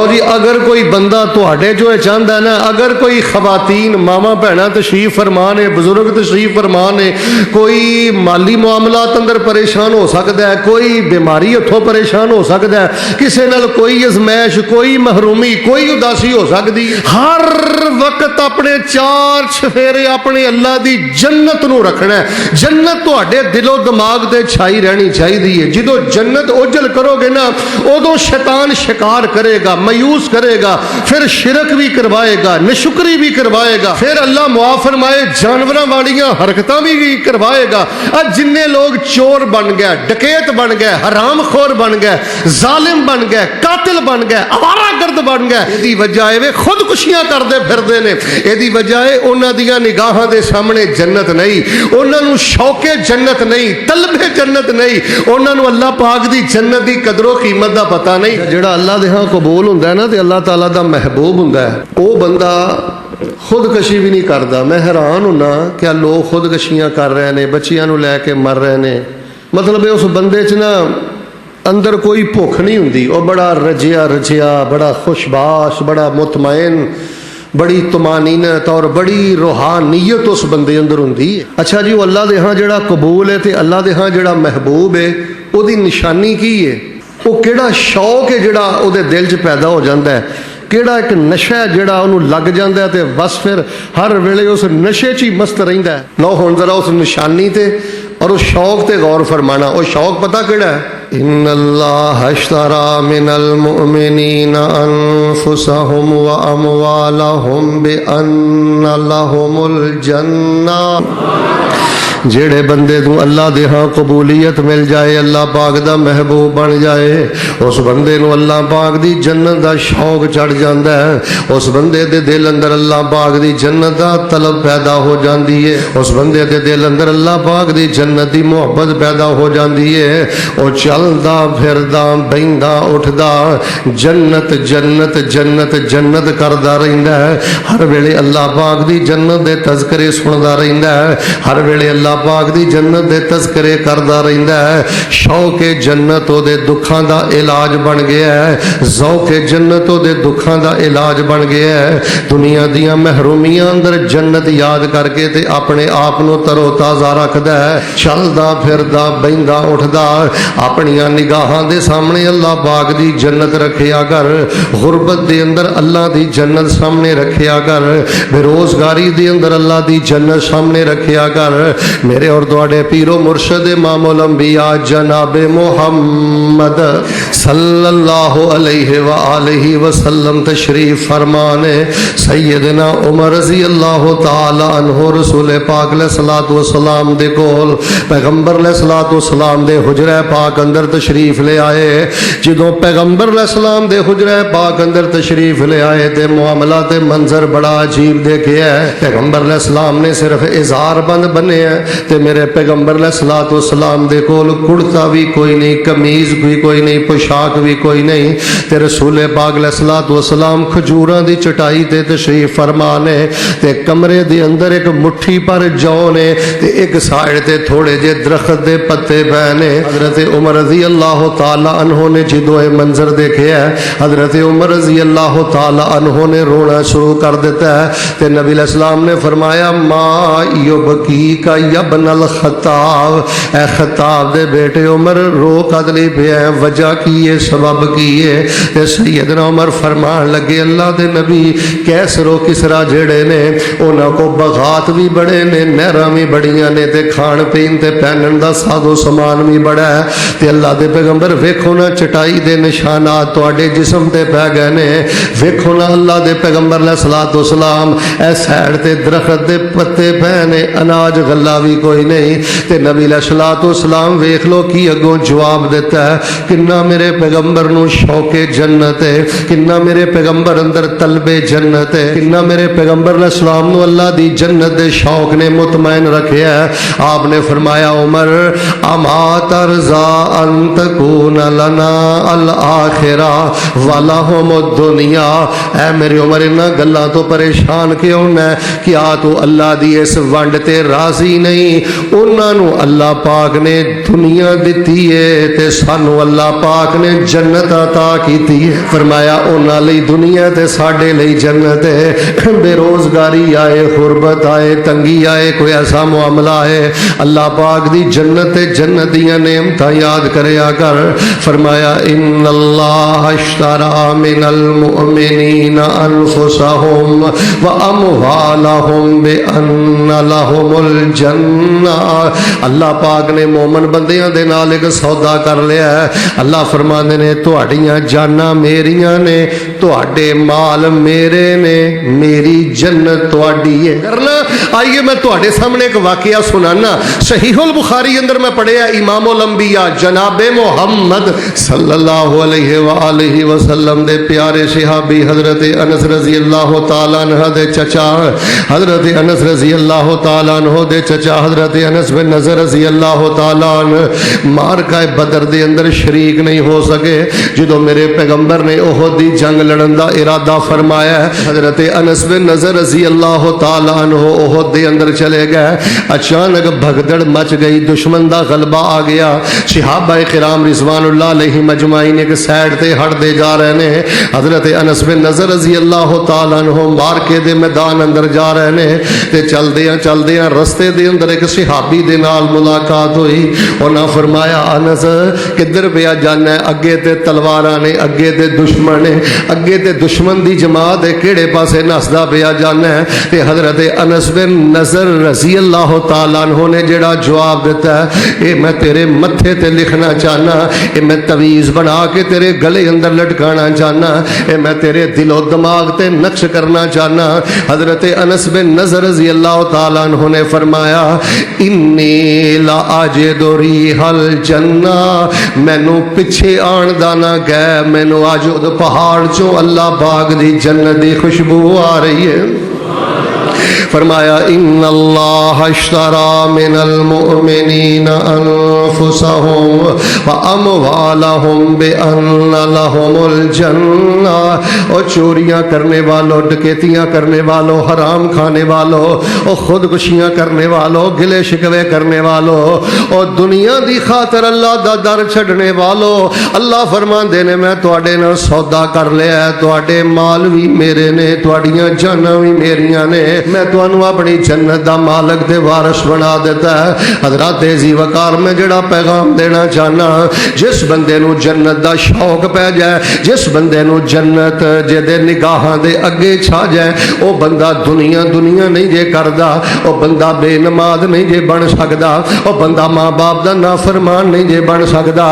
لو جی اگر کوئی بندہ تواڈے جو چاہتا ہے نا، اگر کوئی خواتین ماما بہنا تشریف فرمان ہے، بزرگ تشریف فرمان ہے، کوئی مالی معاملات اندر پریشان ہو سکتا ہے، کوئی بیماری اتھوں پریشان ہو سکتا ہے، کسی نال کوئی ازمائش، کوئی محرومی، کوئی اداسی ہو سکتی، ہر وقت اپنے چار چفیرے اپنے اللہ دی جنت نو رکھنا ہے۔ جنت تواڈے دل و دماغ تے چھائی رہنی چاہیے۔ جدو جنت اوجل کرو گے نا، ادو شیطان شکار کرے گا، مایوس کرے گا، پھر شرک بھی کروائے گا، نشکری بھی کروائے گا، پھر اللہ معاف فرمائے جانوراں والیاں حرکتاں بھی کروائے گا۔ جن لوگ چور بن گئے، ڈکیت بن گئے، حرام خور بن گئے، ظالم بن گئے، قاتل بن گئے، آوارہ گرد بن گئے، یہ وجہ ہے خودکشیاں کرتے پھردے نے۔ یہ وجہ ہے انہاں دیاں نگاہاں دے سامنے جنت نہیں، انہاں نو شوق جنت نہیں، طلب جنت نہیں، انہاں نو اللہ پاک دی جنت دی قدر و قیمت دا پتہ نہیں۔ جڑا اللہ دے ہاں قبول ہوندا ہے نا تے اللہ تعالیٰ دا محبوب ہوندا ہے، او بندہ خودکشی بھی نہیں کرتا۔ میں حیران ہونا کیا لوگ خودکشیاں کر رہے ہیں، بچیاں نو لے کے مر رہے ہیں۔ مطلب اس بندے چ نا اندر کوئی بھوک نہیں ہوندی، وہ بڑا رجیا رجیا، بڑا خوشباش، بڑا مطمئن، بڑی طمانینت اور بڑی روحانیت اس بندے اندر ہوندی ہے۔ اچھا جی، وہ اللہ دے ہاں جڑا قبول ہے تے اللہ دے ہاں جڑا محبوب ہے، او دی نشانی کی ہے؟ وہ کیڑا شوق ہے جڑا او دے دل چ پیدا ہو جاندہ ہے، کیڑا ایک نشہ ہے جڑا انہوں لگ جاندہ ہے تے بس پھر ہر ویلے اس نشے چی مست رہندہ ہے۔ لو ہن ذرا اس نشانی تے اور اس شوق تے غور فرمانا۔ وہ شوق پتہ کیڑا ہے؟ ان اللہ اشترى من المؤمنین انفسهم واموالهم بان لهم الجنہ۔ جیڑے بندے تو اللہ دے ہاں قبولیت مل جائے، اللہ پاک دا محبوب بن جائے، اس بندے نو اللہ پاک دی جنت دا شوق چڑھ جاندا ہے، اس بندے دے دل اندر اللہ پاک دی جنت دا طلب پیدا ہو جاندی ہے، اس بندے دے دل اندر اللہ پاک دی جنت دی محبت پیدا ہو جاندی ہے۔ او چلدا پھردا بیندا اٹھدا جنت جنت جنت جنت کردا رہندا ہے، ہر ویلے اللہ پاک دی جنت دے تذکرے سندا رہندا ہے، ہر ویلے اللہ پاک دی جنت دے تذکرے کردا رہندا ہے۔ شوق جنت او دے دکھاں دا علاج بن گیا ہے، ذوق جنت او دے دکھاں دا علاج بن گیا ہے۔ دنیا دیاں محرومیاں اندر جنت یاد کر کے تے اپنے آپ نو تر و تازہ رکھدا ہے، چلدا پھردا بیندا اٹھدا اپنیاں نگاہاں دے سامنے اللہ پاک دی جنت رکھیا کر، غربت دے اندر اللہ دی جنت سامنے رکھیا کر، بے روزگاری دے اندر اللہ دی جنت سامنے رکھیا کر۔ میرے اور تواڈے پیر و مرشد امام الانبیاء جناب محمد صلی اللہ علیہ وآلہ وسلم تشریف فرمانے، سیدنا عمر رضی اللہ تعالی عنہ رسول پاک علیہ الصلوۃ والسلام دے کول پیغمبر علیہ الصلوۃ والسلام دے حجرہ پاک اندر تشریف لے آئے۔ جدوں پیغمبر علیہ السلام دے حجرہ پاک اندر تشریف لے آئے تے معاملہ تے منظر بڑا عجیب دیکھیا ہے۔ پیغمبر علیہ السلام نے صرف ازار بند بنے ہیں تے میرے پیغمبر علیہ الصلوۃ والسلام دے کول کرتا بھی کوئی نہیں، قمیض بھی کوئی نہیں، پوشاک بھی کوئی نہیں، تے رسول پاک علیہ الصلوۃ والسلام کھجوراں دی چٹائی تے تشریف فرمانے تے کمرے دے اندر ایک مٹھی پر جو نے تے ایک سائڈ تے تھوڑے جے درخت دے پتے پے۔ حضرت عمر رضی اللہ تعالی عنہ نے جدو یہ منظر دیکھے ہے، حضرت عمر رضی اللہ تعالی عنہ نے رونا شروع کر دیتا ہے تے نبی علیہ السلام نے فرمایا ما یبکی کا یبن الخطاب، اے خطاب دے بیٹے عمر رو قدلی پہ ہے، وجہ کی ہے، سبب کی ہے؟ تے سیدنا عمر فرمان لگے اللہ دے نبی کیسر و کسرا جڑے نے انہاں کو بغات بھی بڑے نے، نہراں بھی بڑیاں نے تے کھان پین تے پہنن دا ساز و سامان بھی بڑا ہے تے اللہ دے پیغمبر ویکھو نا چٹائی دے نشانات تواڈے جسم تے پے گئے نے، ویکھو نا اللہ دے پیغمبر علیہ الصلوۃ والسلام اے سائڈ تے درخت دے پتے پے نے، اناج غلہ بھی کوئی نہیں تے نبی علیہ الصلوۃ والسلام ویکھ لو کی اگوں جواب دیتا ہے، کنا میرے پیغمبر نو شوق جنت ہے، کنا میرے پیغمبر اندر طلب جنت ہے، کنا میرے پیغمبر علیہ السلام نو اللہ دی جنت دے شوق نے مطمئن رکھیا ہے۔ آپ نے فرمایا عمر اما ترضا ان تکون لنا الآخرہ ولہم الدنیا، اے میری عمر انہاں گلاں تو پریشان کیوں ہے؟ کیا تو اللہ دی اس ونڈ تے راضی نہیں نہیں انہاں نو اللہ پاک نے دنیا دتی ہے تے سانو اللہ پاک نے جنت عطا کیتی ہے فرمایا انہاں لئی دنیا تے ساڈے لئی جنت ہے بے روزگاری آئے غربت آئے تنگی آئے کوئی ایسا معاملہ ہے اللہ پاک دی جنت جنت دیاں نعمتاں یاد کریا کر فرمایا ان اللہ اشترى من المؤمنین انفسهم واموالهم بان لهم الجنہ اللہ پاک نے مومن بندیاں دے نال ایک سودا کر لیا ہے اللہ فرماندے نے تہاڈیاں جاناں میریاں نے تہاڈے مال میرے نے میری جنت تہاڈی ہے کرنا آئیے میں تہاڈے سامنے ایک واقعہ سنانا صحیح البخاری اندر میں پڑھیا امام الانبیاء جناب محمد صلی اللہ علیہ وآلہ وسلم دے پیارے صحابی حضرت انس رضی اللہ تعالیٰ عنہ دے چچا حضرت انس رضی اللہ تعالیٰ عنہ دے چچا حضرت انس بن نضر رضی اللہ تعالیٰ عنہ مارکہ بدر دے اندر شریک نہیں ہو سکے جدو میرے پیغمبر نے احد دی جنگ لڑن دا ارادہ فرمایا ہے حضرت انس بن نضر رضی اللہ تعالیٰ عنہ احد دے اندر چلے گئے اچانک بھگدڑ مچ گئی دشمن دا غلبہ آ گیا صحابہ کرام رضوان اللہ علیہ مجمعین ایک سائڈ تے ہٹ دے جا رہے ہیں حضرت انس بن نضر رضی اللہ تعالیٰ عنہ مارکے دے میدان اندر جا رہے ہیں تے چل دیاں رستے دے اندر ایک صحابی دے نال ملاقات ہوئی انہاں فرمایا انس کدھر پیا جانا ہے اگے تے تلواراں نے اگے تے دشمن نے اگے تے دشمن دی جماعت ہے کیڑے پاسے نسدا پیا جانا ہے تے حضرت انس بن نضر رضی اللہ تعالیٰ عنہ نے جڑا جواب دیتا ہے اے میں تیرے متھے تے لکھنا چاہنا اے میں تویز بنا کے تیرے گلے اندر لٹکانا چاہنا اے میں تیرے دل و دماغ تے نقش کرنا چاہنا حضرت انس بن نضر رضی اللہ تعالیٰ عنہ نے فرمایا انی لا اجد ریح الجنہ مینو پیچھے آن دانا گئے مینو اج پہاڑ چوں اللہ پاک دی جنت دی خوشبو آ رہی ہے فرمایا ان اللہ اشترى من المؤمنین انفسهم واموالهم بان لهم الجنہ اور چوریاں کرنے والوں ڈکیتیاں کرنے والوں حرام کھانے والوں اور خودکشیاں کرنے والوں گلے شکوے کرنے والوں اور دنیا دی خاطر اللہ دا در چھڑنے والوں اللہ فرماندے نے میں تواڈے نال سودا کر لیا ہے تواڈے مال بھی میرے نے تواڈیاں جاناں بھی میریاں نے میں تانوں اپنی جنت دا مالک دے وارث بنا دیتا ہے حضرات عزیز وقار میں جڑا پیغام دینا چاہنا جس بندے نو جنت دا شوق پہ جائے جس بندے نو جنت جدے نگاہاں دے اگے چھا جائے او بندہ دنیا نہیں جے کردا او بندہ بے نماز نہیں جے بن سکدا او بندہ ماں باپ دا نافرمان نہیں جے بن سکدا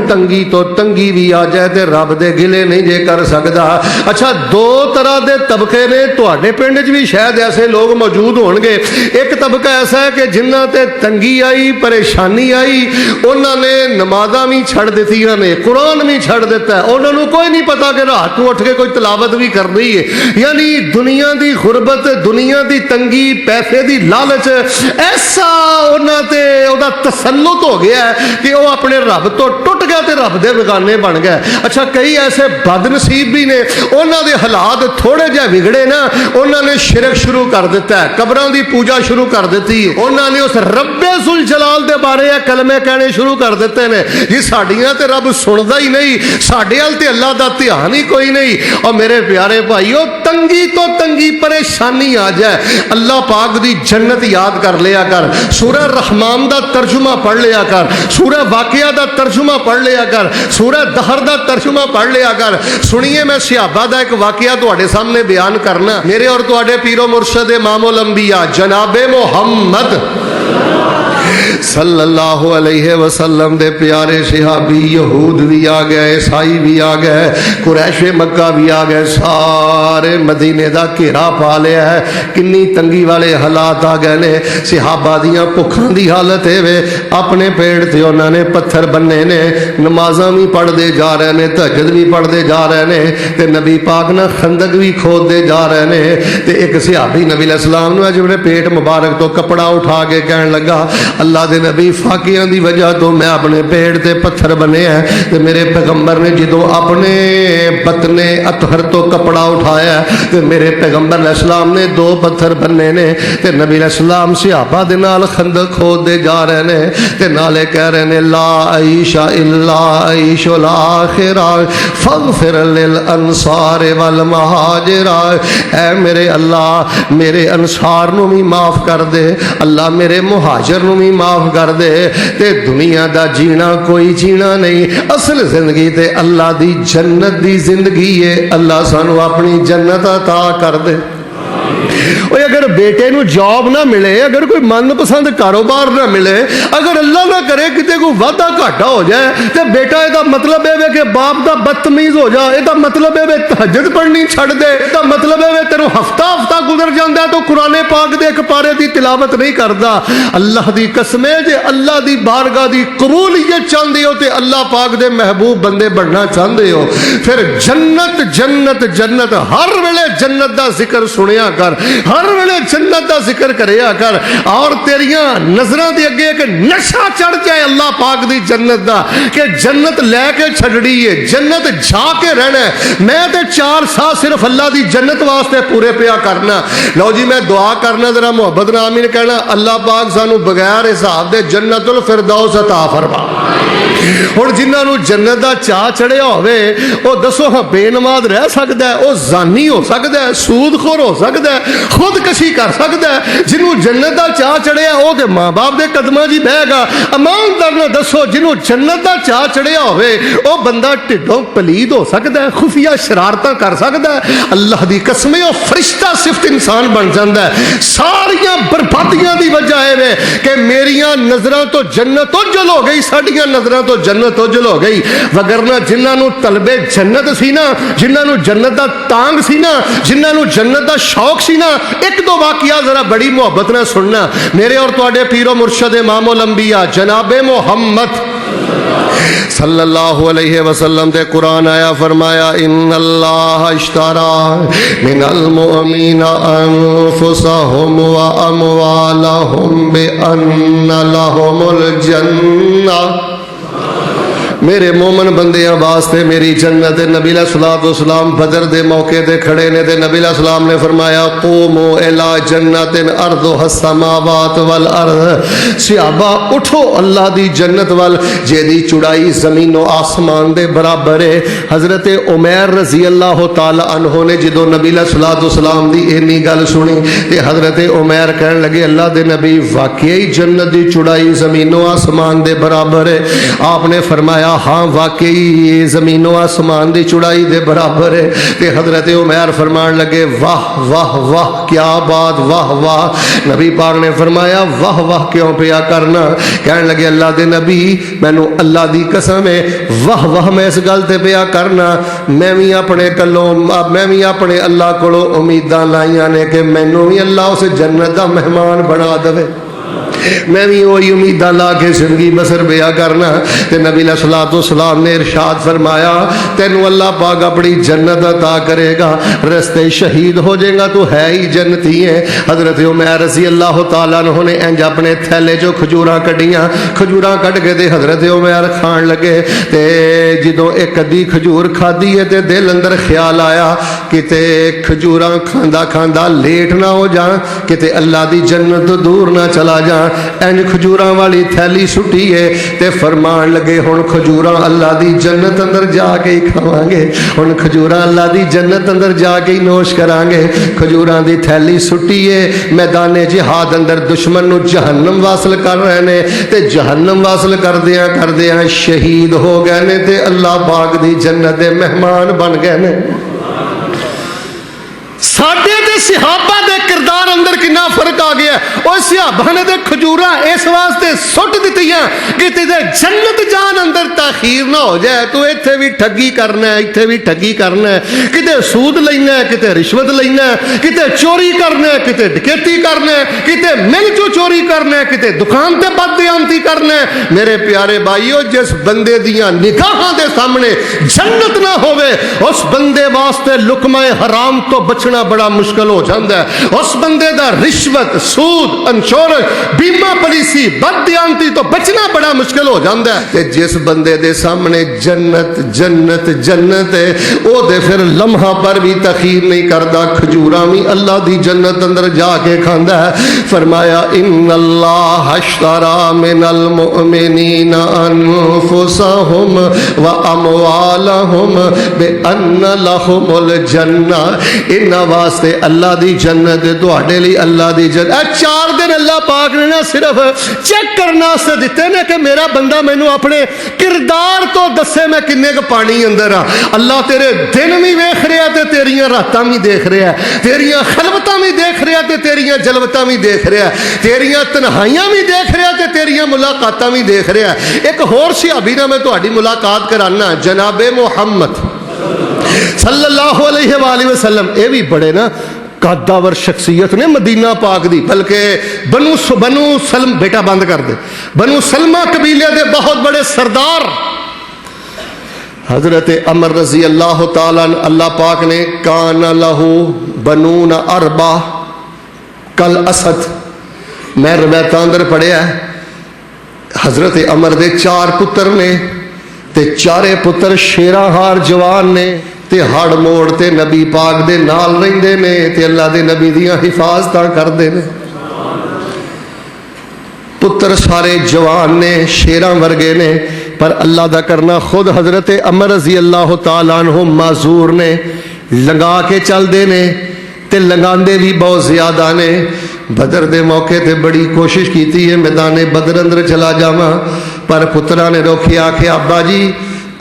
تنگی تو تنگی بھی آ جائے تے رب دے گلے نہیں جے کر سکدا اچھا دو طرح دے طبقے نے تواڈے پنڈ وچ بھی شاید ایسے لوگ موجود ہون گے ایک طبقہ ایسا ہے کہ جنہ تے تنگی آئی پریشانی آئی انہوں نے نمازاں بھی چھڑ دیتیاں نے قرآن بھی چھڑ دیتا ہے انہوں نے کوئی نہیں پتا کہ رات کو اٹھ کے کوئی تلاوت بھی کر رہی ہے یعنی دنیا دی غربت دنیا دی تنگی پیسے دی لالچ ایسا انہوں تے اودا تسلط ہو گیا ہے کہ وہ اپنے رب تو ٹوٹ گیا تے رب دے بیگانے بن گئے اچھا کئی ایسے بد نصیب بھی نے انہوں دے حالات تھوڑے جہ بگڑے نا انہوں نے شرک شروع کر دیتا ہے قبراں دی پوجا شروع کر دیتی ہے انہوں نے اس رب ذوالجلال دے بارے کلمے کہنے شروع کر دیتے ہیں جی ساڈیاں تے رب سندا ہی نہیں ساڈے ال تے اللہ دا دھیان ہی کوئی نہیں اور میرے پیارے بھائیو تنگی تو تنگی پریشانی آ جائے اللہ پاک دی جنت یاد کر لیا کر سورہ رحمان دا ترجمہ پڑھ لیا کر سورہ واقعہ دا ترجمہ پڑھ لیا کر سورہ دہر دا ترجمہ پڑھ لیا کر سنیے میں صحابہ دا ایک واقعہ تواڈے سامنے بیان کرنا میرے اور تواڈے پیر و مرشد امام الانبیاء جناب محمد صلی اللہ علیہ وسلم دے پیارے صحابی یہود بھی آ گئے عیسائی بھی آ گئے قریش مکہ بھی آ گئے سارے مدینے دا گھیرا پا لیا ہے کنی تنگی والے حالات آ گئے نے صحابہ دیاں بھکھاں دی حالت ہے اپنے پیڑ تے انہوں نے پتھر بننے نے نمازاں بھی پڑھ دے جا رہے نے تہجد بھی پڑھ دے جا رہے نے تے نبی پاک نہ خندق بھی کھود دے جا رہے نے تے ایک صحابی نبی علیہ السلام نے اپنے پیٹ مبارک تو کپڑا اٹھا کے کہنے لگا اللہ دے نبی فاقیاں دی وجہ تو میں اپنے پیڑ تے پتھر بنے ہیں تے میرے پیغمبر نے جدو اپنے بطنے اطہر تو کپڑا اٹھایا تے میرے پیغمبر علیہ السلام نے 2 پتھر بننے نے تے نبی علیہ السلام صحابہ دے نال خندق کھود دے جا رہے نے تے نالے کہہ رہے نے لا عیش الا عیش الاخرہ فاغفر للانصار والمہاجر، اے میرے اللہ میرے انصار نو بھی معاف کر دے، اللہ میرے مہاجر نو بھی معاف کر دے، تے دنیا دا جینا کوئی جینا نہیں، اصل زندگی تے اللہ دی جنت دی زندگی ہے، اللہ سانو اپنی جنت عطا کر دے۔ اگر بیٹے نو جاب نہ ملے، اگر کوئی من پسند کاروبار نہ ملے، اگر اللہ نہ کرے کتے کوئی وعدہ گھاٹا ہو جائے تے بیٹا یہ مطلب ہے کہ باپ دا بدتمیز ہو جا، یہ مطلب ہے تہجد پڑھنی چھڑ دے، یہ مطلب ہے تینوں ہفتہ گزر جاندہ ہے تو قرآن پاک دے ایک پارے دی تلاوت نہیں کردا۔ اللہ دی قسم ہے جے اللہ دی بارگاہ دی قبولیت چاہندے ہو تے اللہ پاک دے محبوب بندے بننا چاہندے ہو، پھر جنت جنت جنت ہر ویلے جنت دا ذکر سنیا کر، ہر ویلے جنت دا ذکر کریا کر، اور تیریاں نظراں دے اگے ایک نشہ چڑھ جائے اللہ پاک دی جنت دا کہ جنت لے کے چھڑڑی ہے، جنت جا کے رہنا ہے، میں تے 4 سال صرف اللہ دی جنت واسطے پورے پیا کرنا۔ لو جی میں دعا کرنا، ذرا محبت نال آمین کہنا، اللہ پاک سانو بغیر حساب دے جنت الفردوس عطا فرما۔ اور جنہوں جنت دا چاہ چڑھیا ہوئے وہ دسو ہاں بے نماز رہ سکتا ہے، وہ زانی ہو سکتا ہے، سود خور ہو سکتا ہے، خودکشی کر سکتا ہے؟ جنہوں جنت دا چاہ چڑھیا وہ تے ماں باپ دے قدماں جی بہ گا۔ ایماندار نہ دسو جنہوں جنت دا چاہ چڑھیا ہوئے وہ بندہ ٹھڈوں پلید ہو سکتا ہے، خفیہ شرارتاں کر سکتا ہے؟ اللہ دی قسم وہ فرشتہ صفت انسان بن جاتا ہے۔ ساریاں بربادیاں دی وجہ ہے کہ میریاں نظراں تو جنت اجل ہو گئی، ساڈیاں نظراں تو جنت اجل ہو گئی، وگرنہ جنہاں طلب جنت سی نا، جنہاں جنت دا تانگ سی نا، جنہاں جنت دا شوق سی نا، 1-2 واقعہ ذرا بڑی محبت نہ سننا۔ میرے اور تواڈے پیر و مرشد امام الانبیاء جناب محمد صلی اللہ علیہ وسلم دے قرآن آیا فرمایا ان اللہ اشترى من المؤمنین انفسهم واموالهم بان لهم الجنہ، میرے مومن بندیاں واسطے میری جنت۔ نبی علیہ الصلوۃ والسلام بدر دے موقع دے کھڑے نے تے نبی علیہ السلام نے فرمایا قوموا الی جنت ارضها السماوات والارض، صحابہ اٹھو اللہ دی جنت وال جیدی چڑائی زمین و آسمان دے برابر ہے۔ حضرت عمیر رضی اللہ تعالی عنہ نے جدو نبی علیہ الصلوۃ والسلام دی اینی گل سنی تے حضرت عمیر کہن لگے اللہ دے نبی واقعی جنت دی چڑائی زمین و آسمان دے برابر ہے؟ آپ نے فرمایا ہاں واقعی زمین و آسمان دی چڑائی دے برابر ہے۔ تے حضرت عمیر فرمان لگے واہ واہ واہ کیا بات، واہ واہ۔ نبی پاک نے فرمایا واہ واہ کیوں پیا کرنا؟ کہنے لگے اللہ دے نبی مینوں اللہ دی قسم ہے واہ واہ میں اس گل تے پیا کرنا، میں بھی اپنے کلوں میں بھی اپنے اللہ کولوں امیداں لائیاں نے کہ مینوں بھی اللہ اس جنت دا مہمان بنا دے، میں بھی وہی امیداں لا کے زندگی بسر بیا کرنا۔ تے نبی علیہ الصلوۃ والسلام نے ارشاد فرمایا تینوں اللہ پاک اپنی جنت عطا کرے گا، رستے شہید ہو جائے گا تو ہے ہی جنتی ہے۔ حضرت عمر رضی اللہ تعالیٰ عنہ نے انج اپنے تھیلے جو کھجوراں کڈیاں، کھجوراں کڈ کے تے حضرت عمر کھان لگے تے جدوں ایک ادھی کھجور کھادی ہے تے دل اندر خیال آیا کتے کھجوراں کھاندا کھاندا لیٹ نہ ہو جاں، کتے اللہ دی جنت تو دور نہ چلا جاں۔ انج کھجوراں والی تھیلی سٹی ہے تے فرمان لگے ہن کھجوراں اللہ دی جنت اندر جا کے ہی کھاواں گے، ہن کھجوراں اللہ دی جنت اندر جا کے ہی نوش کراں گے۔ کھجوراں دی تھیلی سٹی ہے، میدان جہاد اندر دشمن نو جہنم واصل کر رہے نے تے جہنم واصل کردیاں شہید ہو گئے نے تے اللہ پاک دی جنت دے مہمان بن گئے نے۔ ساڈے تے صحابہ دے کردار اندر کنا فرق آ گیا ہے۔ اور صحابہ نے تے کھجوراں اس واسطے سٹ دتیاں کہ تے جنت جان اندر تاخیر نہ ہو جائے، تو ایتھے بھی ٹھگی کرنا ہے، ایتھے بھی ٹھگی کرنا ہے، کتے سود لینا ہے، کتے رشوت لینا ہے، کتے چوری کرنا ہے، کتے ڈکیتی کرنا ہے، کتے مل چو چوری کرنا ہے، کتے دکان تے بددیانتی کرنا ہے۔ میرے پیارے بھائیو جس بندے دیاں نگاہاں دے سامنے جنت نہ ہوئے اس بندے واسطے لقمہ حرام تو بچنا بڑا مشکل مشکل ہو جاتا ہے. اس بندے دا رشوت سود انشورنس بیمہ پالیسی بددیانتی تو بچنا بڑا مشکل ہو جاتا ہے. تے جس بندے دے سامنے جنت جنت جنت ہے او دے پھر لمحہ پر بھی تخیر نہیں کردا, کھجوراں بھی اللہ دی جنت اندر جا کے کھاندا ہے. فرمایا ان اللہ اشترى من المؤمنین انفسهم واموالهم بان لهم الجنہ. انہاں واسطے اللہ دی جنت, تواڈے لئی اللہ دی جنت. 4 دن اللہ پاک نے نہ صرف چیک کرنا سے دیتے نے کہ میرا بندہ مینوں اپنے کردار تو دسے میں کنے ک پانی اندر ہاں. اللہ تیرے دن بھی ویکھ رہا تے تیریاں راتاں بھی دیکھ رہا ہے, تیریاں خلوتاں بھی دیکھ رہا تے تیریاں جلوتاں بھی دیکھ رہا ہے, تیریاں تنہائیاں بھی دیکھ رہا تے تیریاں ملاقاتاں بھی دیکھ رہا ہے. ایک ہور صحابی نال میں تہاڈی ملاقات کرانا, جناب محمد صلی اللہ علیہ وآلہ وسلم. اے بھی بڑے نا قداور شخصیت نے مدینہ پاک دی, بلکہ بنو سلم, بیٹا بند کر دے, بنو سلمہ قبیلے دے بہت بڑے سردار حضرت عمر رضی اللہ تعالیٰ اللہ پاک نے کان لہو بنون اربع کل اسد. میں روایتاں اندر پڑھیا ہے حضرت عمر دے 4 پتر نے تے 4 پتر شیراں ہار جوان نے تے ہڑ موڑ تے نبی پاک دے نال رہندے نے تے اللہ دے نبی دیاں حفاظتاں کردے نے. پتر سارے جوان نے, شیراں ورگے نے, پر اللہ دا کرنا خود حضرت عمر رضی اللہ تعالیٰ عنہ معذور نے, لنگا کے چل دے نے تے لنگاندے بھی بہت زیادہ نے. بدر دے موقع تے بڑی کوشش کیتی ہے میدان بدر اندر چلا جاواں, پر پترا نے روکیا کہ ابا جی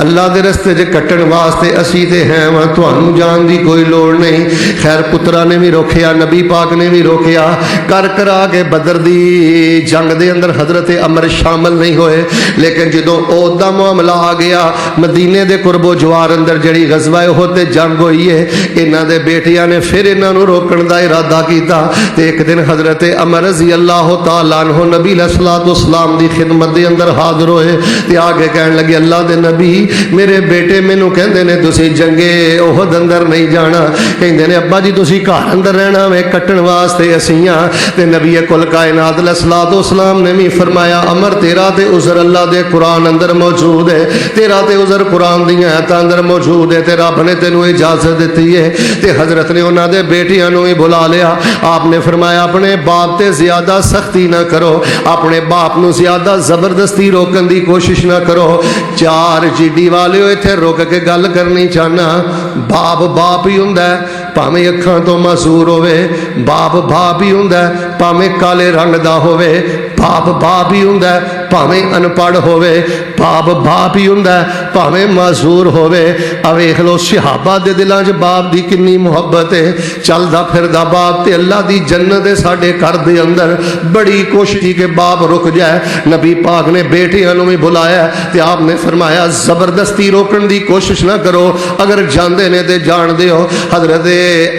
اللہ دے رستے جے کٹن واسطے اسی تے ہیں وہاں, تھانوں جان دی کوئی لوڑ نہیں. خیر پترا نے بھی روکیا, نبی پاک نے بھی روکیا, کرا کے بدر دی جنگ دے اندر حضرت عمر شامل نہیں ہوئے. لیکن جدوں عہد دا معاملہ آ گیا, مدینے دے قرب و جوار اندر جڑی غزوہ احد تے جنگ ہوئی ہے, انہاں دے بیٹیاں نے پھر انہاں نوں روکن دا ارادہ کیتا. تے ایک دن حضرت عمر رضی اللہ تعالیٰ عنہ نبی علیہ الصلوۃ والسلام دی خدمت دے اندر حاضر ہوئے تے آگے کہن لگے اللہ دے نبی میرے بیٹے مینوں کہندے نے تسی جنگے احد اندر نہیں جانا, کہندے نے ابا جی تسی گھر اندر رہنا وے, کٹن واسطے اسیاں. تے نبی کل کائنات علیہ الصلوۃ والسلام نے بھی فرمایا عمر تیرا تے عذر اللہ دے قرآن اندر موجود ہے, تیرا تے عذر قرآن دیاں آیاتاں اندر موجود ہے, تے رب نے تینوں اجازت دتی ہے. تے حضرت نے انہاں دے بیٹیاں نوں ہی بلا لیا. آپ نے فرمایا اپنے باپ تے زیادہ سختی نہ کرو, اپنے باپ نوں زیادہ زبردستی روکن دی کوشش نہ کرو. 4 جیڈی والے ہو ایتھے روک کے گل کرنی چاہنا. باپ باپ ہی ہوندا ہے بھاویں اکھاں تو معذور ہوے, باپ باپ ہی ہوندا ہے بھاویں کالے رنگ دا ہوے, باپ باپ ہی ہوندا ہے بھاویں ان پڑھ ہوے, باپ باپ ہی ہوندا ہے بھاویں معذور ہوے. آ ویکھ لو صحابہ دے دلاں 'چ باپ دی کنی محبت ہے. چلدا پھردا باپ تے اللہ دی جنت ہے ساڈے گھر دے اندر. بڑی کوشش کی کہ باپ رک جائے. نبی پاک نے بیٹیاں نوں بھی بلایا تے آپ نے فرمایا زبردستی روکن دی کوشش نہ کرو, اگر جاندے نے تے جان دیو. حضرت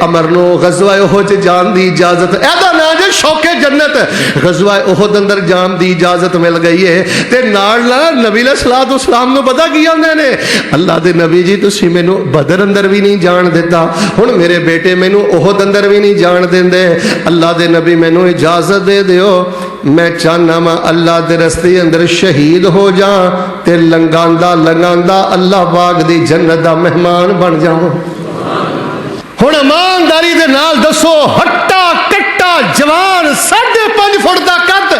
عمر نو غزوہ احد جان دی اجازت, ایدا نا جے شوق جنت, غزوہ احد اندر جان دی اجازت مل گئی ہے. تے نال نبی علیہ الصلوۃ والسلام نو پتہ کی آندے نے, اللہ دے نبی جی تسی مینوں بدر اندر بھی نہیں جان دیتا, ہن میرے بیٹے مینوں احد اندر بھی نہیں جان دیندے. اللہ دے نبی مینوں اجازت دے دیو, میں چاہنا وا اللہ دے رستے اندر شہید ہو جاں تے لنگاندا لنگاندا اللہ پاک دی جنت دا مہمان بن جاواں. ہن ایمانداری دے نال دسو, ہٹا کٹا جوان 5.5 فٹ دا قد,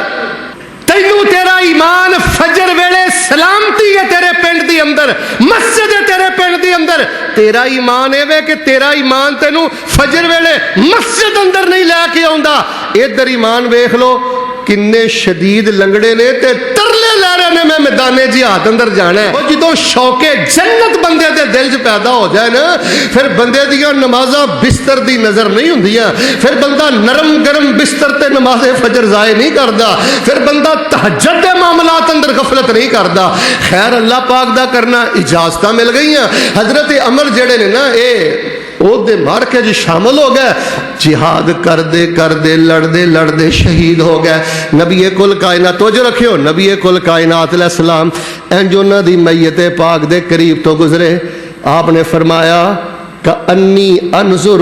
تینوں تیرا ایمان فجر ویلے سلامتی ہے تیرے پنڈ دی اندر, مسجد ہے تیرے پنڈ دی اندر, تیرا ایمان اے وے کہ تیرا ایمان تینوں فجر ویلے مسجد اندر نہیں لے کے آوندا. ادھر ایمان ویکھ لو کنے شدید لنگڑے نے تے ترلے لے رہے نے میں میدان جہاد اندر جانا ہے. وہ جدوں شوق جنت بندے دے دل 'چ پیدا ہو جائے نا, پھر بندے دیاں نمازاں بستر دی نظر نہیں ہوندیاں, پھر بندہ نرم گرم بستر تے نماز فجر ضائع نہیں کردا, پھر بندہ تہجد دے معاملات اندر غفلت نہیں کردا. خیر اللہ پاک دا کرنا اجازتاں مل گئیاں. حضرت عمر جڑے نے نا اے عہدے مار کے جی شامل ہو گئے, جہاد کردے لڑدے شہید ہو گئے. نبی کل کائنات توجہ رکھیو, نبی کل کائنات علیہ السلام انج انہاں دی میت پاک دے قریب تو گزرے. آپ نے فرمایا کہ انی انظر